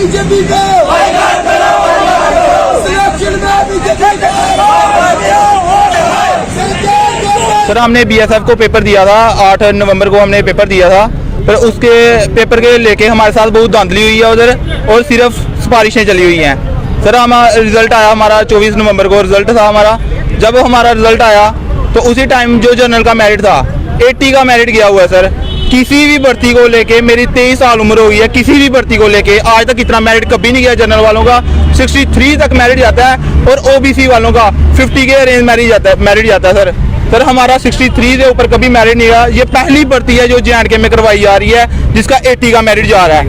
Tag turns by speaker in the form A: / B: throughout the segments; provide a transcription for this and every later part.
A: BJP को selection में BJP
B: sir हमने बीएसएफ को पेपर दिया था 8 नवंबर को हमने पेपर दिया था, पर उसके पेपर के लेके हमारे साथ बहुत धांधली हुई है उधर, और सिर्फ सिफारिशें चली हुई हैं। सर हमारा रिजल्ट आया, हमारा 24 नवंबर को रिजल्ट था हमारा। जब हमारा रिजल्ट आया तो उसी टाइम जो जनरल का मेरिट था 80 का मेरिट गया हुआ है सर। किसी भी भर्ती को लेके, मेरी 23 साल उम्र हो गई है, किसी भी भर्ती को लेके आज तक इतना मेरिट कभी नहीं गया। जनरल वालों का 63 तक मेरिट जाता है और ओबीसी वालों का 50 के रेंज मेरिट जाता है सर। सर हमारा 63 से ऊपर कभी मेरिट नहीं गया। ये पहली भर्ती है जो जे&के में करवाई जा रही है जिसका 80 का मेरिट जा रहा है।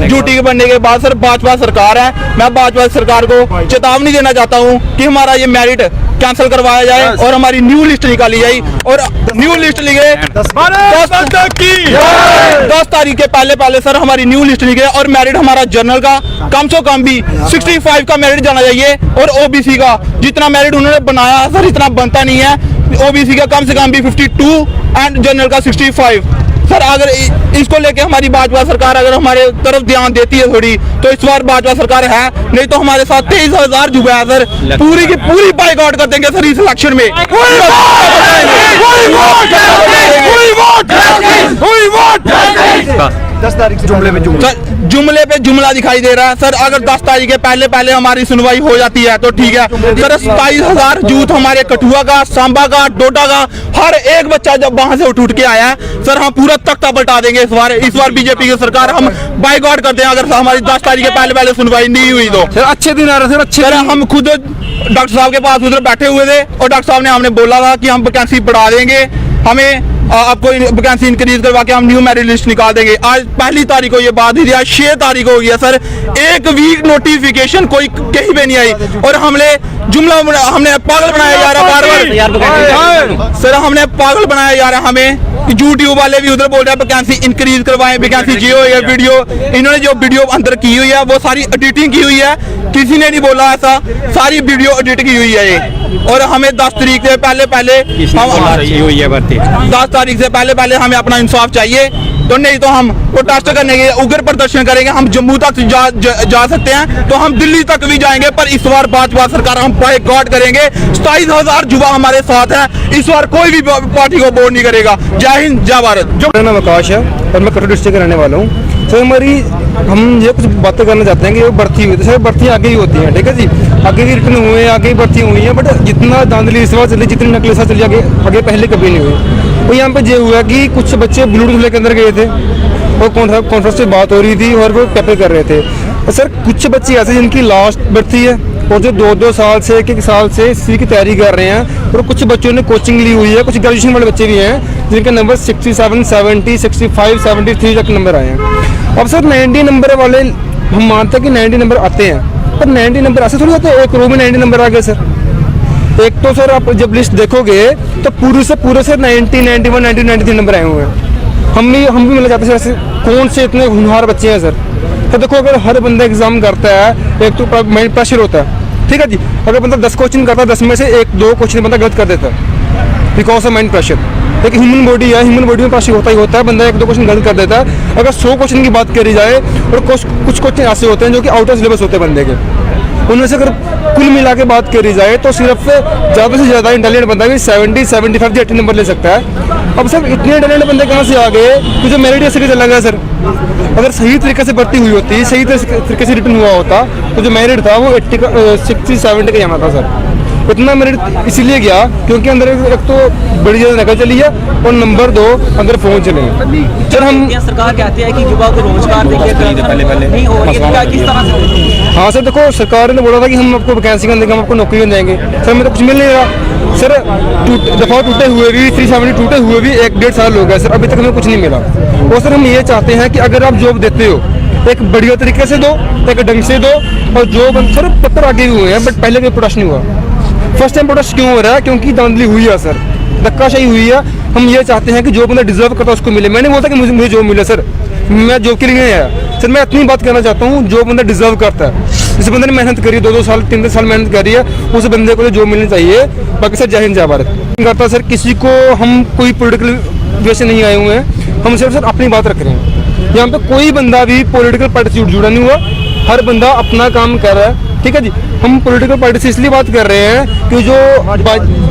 B: ड्यूटी बनने के बाद सर भाजपा सरकार है, मैं भाजपा सरकार को चेतावनी देना चाहता हूँ कि हमारा ये मेरिट कैंसिल करवाया जाए और हमारी न्यू लिस्ट निकाली जाए। और न्यू लिस्ट लिखे 10 तारीख के पहले सर हमारी न्यू लिस्ट निकले और मेरिट हमारा जनरल का कम से कम भी 65 का मेरिट जाना चाहिए। और ओबीसी का जितना मेरिट उन्होंने बनाया सर इतना बनता नहीं है। ओबीसी का कम से कम भी 52 एंड जनरल का 65। सर अगर इसको लेके हमारी भाजपा सरकार अगर हमारे तरफ ध्यान देती है थोड़ी, तो इस बार भाजपा सरकार है, नहीं तो हमारे साथ 23,000 जुबा है सर, पूरी की पूरी बाइकआउट कर देंगे सर इस इलेक्शन में। जुमले पे जुमला दिखाई दे रहा है सर। अगर 10 तारीख के पहले हमारी सुनवाई हो जाती है तो ठीक है सर। 27,000 यूथ हमारे कठुआ का, सांबा का, डोडा का, हर एक बच्चा जब वहां से उठ के आया है सर, हम पूरा तख्ता पलटा देंगे इस बार बीजेपी की सरकार हम बाइकआउट करते हैं अगर हमारी 10 तारीख के पहले सुनवाई नहीं हुई तो। सर अच्छे दिन आ रहे सर, अच्छे दिन। हम खुद डॉक्टर साहब के पास उधर बैठे हुए थे और डॉक्टर साहब ने हमने बोला था कि हम वैकेंसी बढ़ा देंगे, हमें आपको वैकेंसी इंक्रीज करवा के हम न्यू मेरिट लिस्ट निकाल देंगे। आज 1 तारीख को ये बात हुई थी, आज 6 तारीख हो गया सर, एक वीक नोटिफिकेशन कोई कहीं पे नहीं आई और हमने पागल बनाया जा रहा बार सर, हमने पागल बनाया जा रहा हमें। यूट्यूब वाले भी उधर बोल रहे हैं वैकेंसी इंक्रीज करवाएं, वैकेंसी जियो या वीडियो, इन्होंने जो वीडियो अंदर की हुई है वो सारी एडिटिंग की हुई है, किसी ने नहीं बोला ऐसा, सारी वीडियो एडिट की हुई है ये। और हमें 10 तारीख से पहले 10 तारीख से पहले हमें अपना इंसाफ चाहिए, तो नहीं तो हम प्रोटेस्ट करने के उग्र प्रदर्शन करेंगे। हम जम्मू तक जा सकते हैं तो हम दिल्ली तक भी जाएंगे, पर इस बार भाजपा सरकार हम बाइकआउट करेंगे। 27,000 युवा हमारे साथ है, इस बार कोई भी पार्टी को वोट नहीं करेगा। जय हिंद, जय भारत।
C: मेरा नाम आकाश है और मैं कठुआ डिस्ट्रिक्ट का रहने वाला हूँ। सर हम ये कुछ बातें करना चाहते हैं कि वो भर्ती हुई, तो सर भर्ती आगे ही होती है, ठीक है जी, आगे भी रिटर्न हुए हैं, आगे ही भर्ती हुई है, बट जितना धांधली इस बार चली, जितनी नकलेसा चली आगे पहले कभी नहीं हुई। तो यहाँ पे ये हुआ कि कुछ बच्चे ब्लूटूथ लेकर अंदर गए थे और कॉन्फ्रेंस से बात हो रही थी और वो पेपर कर रहे थे। तो सर कुछ बच्चे ऐसे जिनकी लास्ट भर्ती है और जो 2-2 साल से 1-1 साल से इसी की तैयारी कर रहे हैं, और कुछ बच्चों ने कोचिंग ली हुई है, कुछ ग्रेजुएशन वाले बच्चे भी हैं जिनके नंबर 67, 70, 65, 73 तक नंबर आए हैं। अब सर 90 नंबर वाले हम मानते हैं कि 90 नंबर आते हैं, पर 90 नंबर ऐसे थोड़ी आते हैं एक रो में 90 नंबर आ गए सर। एक तो सर आप जब लिस्ट देखोगे तो पूरे से 90, 91, 92, 93 नंबर आए हुए हैं। हम भी मिलना चाहते हैं ऐसे कौन से इतने होनहार बच्चे हैं सर। तो देखो अगर हर बंदा एग्जाम करता है, एक तो माइंड प्रेशर होता है, ठीक है जी, अगर बंदा 10 क्वेश्चन करता है, 10 में से 1-2 क्वेश्चन बंदा गलत कर देता है बिकॉज ऑफ माइंड प्रेशर। एक ह्यूमन बॉडी है, ह्यूमन बॉडी में प्रेशर होता ही होता है, बंदा 1-2 क्वेश्चन गलत कर देता है। अगर 100 क्वेश्चन की बात करी जाए और कुछ क्वेश्चन ऐसे होते हैं जो कि आउट ऑफ सिलेबस होते हैं बंदे के, उनमें से अगर कुल मिला के बात करी जाए तो सिर्फ ज़्यादा से ज़्यादा इंटेलिजेंट बंदा भी 70, 75 से 80 नंबर ले सकता है। अब सर इतने इंटेलिजेंट बंदे कहाँ से आ गए कि जो मेरिट ऐसे चला गया सर। अगर सही तरीके से भर्ती हुई होती, सही तरीके से रिटर्न हुआ होता तो जो मेरिट था वो 60, 70 का जाना था सर। इतना मेरिट इसीलिए गया क्योंकि अंदर एक तो बड़ी ज़्यादा नकल चली है और नंबर 2 अंदर फोन चले हैं। सर हम
D: सरकार कहती है कि युवा को रोजगार देंगे, पहले नहीं हो रही है, किस तरह से?
C: हाँ सर देखो, सरकार ने बोला था कि हम आपको वैकेंसी देंगे, हम आपको नौकरी देंगे, सर हमें तो कुछ मिल नहीं रहा सर। दफा टूटे हुए भी 370 टूटे हुए भी 1-1.5 साल हो गए सर, अभी तक हमें कुछ नहीं मिला। और सर हम ये चाहते हैं कि अगर आप जॉब देते हो एक बढ़िया तरीके से दो, एक ढंग से दो, और जॉब सर पेपर आगे हुए हैं बट पहले कोई प्रोटेस्ट नहीं हुआ। फर्स्ट टाइम प्रोटेस्ट क्यों हो रहा है? क्योंकि धांधली हुई है सर, धक्काशाही हुई है। हम ये चाहते हैं कि जो बंदा डिजर्व करता है उसको मिले। मैं नहीं बोलता कि मुझे जॉब मिले सर, मैं जॉब के लिए नहीं आया सर, मैं इतनी बात कहना चाहता हूँ जो बंदा डिजर्व करता है, जिस बंदे ने मेहनत करी 2-2 साल 3-3 साल मेहनत करी है, उस बंदे को जॉब मिलनी चाहिए। बाकी सर जय हिंद, जय भारत करता सर। किसी को हम कोई पॉलिटिकल वे से नहीं आए हुए हैं, हम सिर्फ सर अपनी बात रख रहे हैं। यहाँ पे कोई बंदा भी पॉलिटिकल पार्टी से जुड़ा नहीं हुआ, हर बंदा अपना काम कर रहा है, ठीक है जी। हम पॉलिटिकल पार्टी से इसलिए बात कर रहे हैं कि जो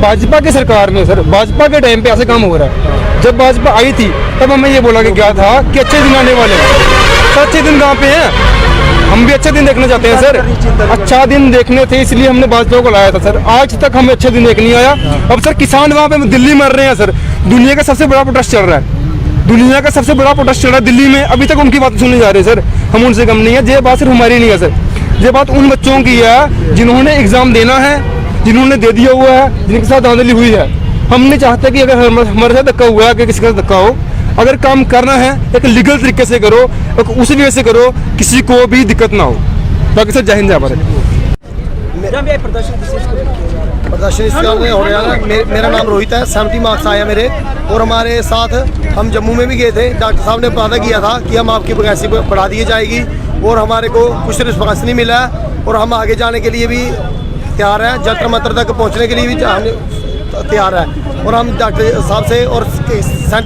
C: भाजपा की सरकार में सर, भाजपा के टाइम पे ऐसे काम हो रहा है। जब भाजपा आई थी तब हमें ये बोला गया था कि अच्छे दिन आने वाले हैं। सर अच्छे दिन कहाँ पे हैं? हम भी अच्छे दिन देखना चाहते हैं सर। अच्छा दिन देखने थे इसलिए हमने भाजपा को लाया था सर। आज तक हमें अच्छे दिन देखने आया। अब सर किसान वहाँ पे दिल्ली मर रहे हैं सर। दुनिया का सबसे बड़ा प्रोटेस्ट चल रहा है, दुनिया का सबसे बड़ा प्रोटेस्ट चल रहा है दिल्ली में। अभी तक उनकी बात सुनने जा रहे हैं सर। हम उनसे कम नहीं है। ये बात सिर्फ हमारी नहीं है सर, ये बात उन बच्चों की है जिन्होंने एग्जाम देना है, जिन्होंने दे दिया हुआ है, जिनके साथ धांधली हुई है। हम नहीं चाहते कि अगर हमारे साथ धक्का हुआ है कि किसी का धक्का हो। अगर काम करना है एक लीगल तरीके से करो, उसी वे से करो, किसी को भी दिक्कत ना हो। बाकी सर जय हिंद जय भारत।
A: प्रदर्शन इस कारण में हो रहा है। मेरा नाम रोहित है, 70 मार्क्स आया मेरे। और हमारे साथ हम जम्मू में भी गए थे। डॉक्टर साहब ने वादा किया था कि हम आपकी वैकेंसी बढ़ा दी जाएगी और हमारे को कुछ रिस्पॉन्स नहीं मिला है। और हम आगे जाने के लिए भी तैयार हैं, जंतर मंतर तक पहुंचने के लिए भी हम तैयार है। और हम डॉक्टर साहब से और